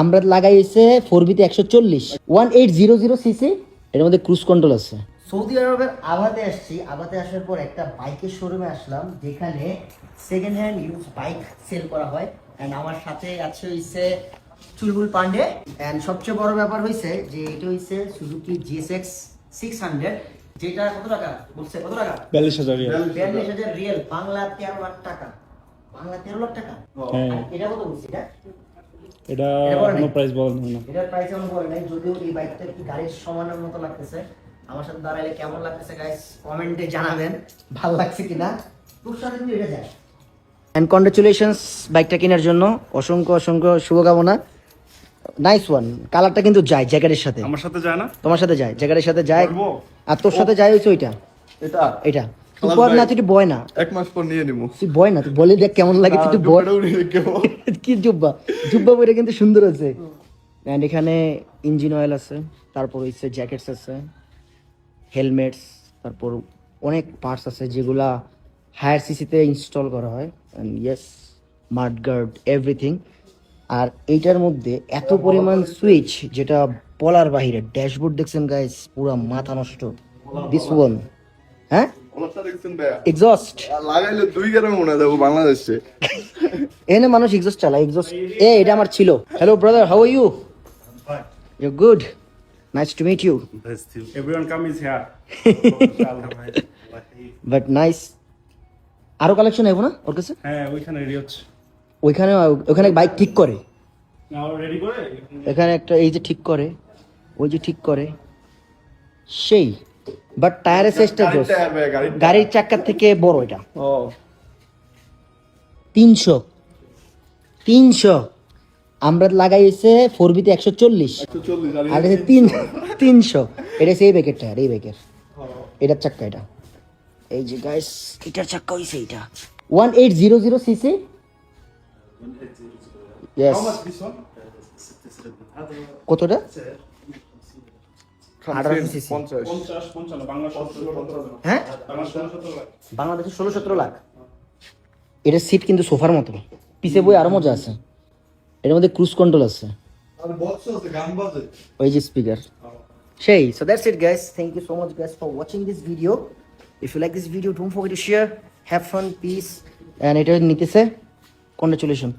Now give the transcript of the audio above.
আমরা লাগাইছে 4B-তে 140 1800 সিসি। এর মধ্যে ক্রুজ কন্ট্রোল আছে। সৌদি আরবের আবাতে আসছি। আবাতে আসার পর একটা বাইকের শোরুমে আসলাম, যেখানে second hand use bike sell করা হয়। এন্ড আমার সাথে আছে হইছে চুলবুল পান্ডে। এন্ড সবচেয়ে বড় ব্যাপার হইছে যে এটা হইছে সুজুকি GSX 600, যেটা কত টাকা বলছে? কত টাকা? 42,000 রিয়াল। 42,000 রিয়াল, বাংলা 13 লাখ টাকা। বাংলা 13 লাখ টাকা। হ্যাঁ, আর এটা কত বলছে? এটা বলে কোনো নাই? প্রাইস বলেন না। এটার প্রাইস আমি বলে নাই, যদিও এই বাইকটা কি গাড়ির সমানের মতো লাগতেছে। আমার সাথে দাঁড়াইলে কেমন লাগতেছে গাইস কমেন্টে জানাবেন, ভালো লাগছে কিনা। খুব সাথে কিন্তু এটা যায়। এন্ড কনগ্রাচুলেশনস বাইকটা কেনার জন্য, অসংখ্য অসংখ্য শুভকামনা। Nice one. কালারটা কিন্তু যায় জ্যাকেটের সাথে। আমার সাথে যায় না? তোমার সাথে যায়, জ্যাকেটের সাথে যায়। বলবো? আর তোর সাথে যায় হইছে ওইটা। এটা এটা তুই বল না, তুই বয় না, এক মাস পর নিয়ে নিবো। তুই বয় না, তুই বলে দেখ কেমন লাগে। তুই বয়। কি জুব্বা জুব্বা পরে কিন্তু সুন্দর আছে। এন্ড এখানে ইঞ্জিন অয়েল আছে, তারপর হচ্ছে জ্যাকেটস আছে, হেলমেটস, তারপর অনেক পার্টস আছে যেগুলা হায়ার সিসিতে ইনস্টল করা হয়। And yes, mud guard, everything. আর এইটার মধ্যে এত পরিমাণ সুইচ যেটা বলার বাহিরে। ড্যাশবোর্ড দেখছেন গাইস, পুরা মাথা নষ্ট। দিস ওয়ান, হ্যাঁ, এক্সস্ট লাগাইলে 2 গ্রাম মনে দেবো বাংলাদেশে। এনে মানুষ এক্সস্ট চালায়, এক্সস্ট। এটা আমার ছিল। Hello brother, how are you? You good, nice to meet you. Everyone come is here. But nice. আরো কালেকশন হবে না ওর কাছে? হ্যাঁ, ওইখানে রেডি হচ্ছে। ওইখানে ওখানে বাইক ঠিক করে, নাও রেডি করে। এখানে একটা এই যে ঠিক করে, ওই যে ঠিক করে সেই। বাট টায়ারের সাইজটা জোস, গাড়ির চাকার থেকে বড় এটা। ও 300 আমরা লাগাইছে 4B-তে 140 আর এটা 300। এটা সেই ব্যাকের টায়ার, এই ব্যাকের, এটার চাক্কা এটা। এই যে গাইস, এটার চাক্কা হইছে এটা 1800 সিসি। ইয়েস। কতটা? 1800 সিসি। 50 50-55 বাংলা 17-17 হ্যাঁ, বাংলা 16-17 লাখ। বাংলাদেশে 16-17 লাখ। এটার সিট কিন্তু সোফার মতো, পিছে বই আরো মজা আছে। এর মধ্যে ক্রুজ কন্ট্রোল আছে, আর বক্স আছে গান বাজে। ওই যে স্পিকার সেই। So that's it guys, thank you so much guys for watching this video. If you like this video, don't forget to share. Have fun, peace. And এটা নিতেছে, congratulations.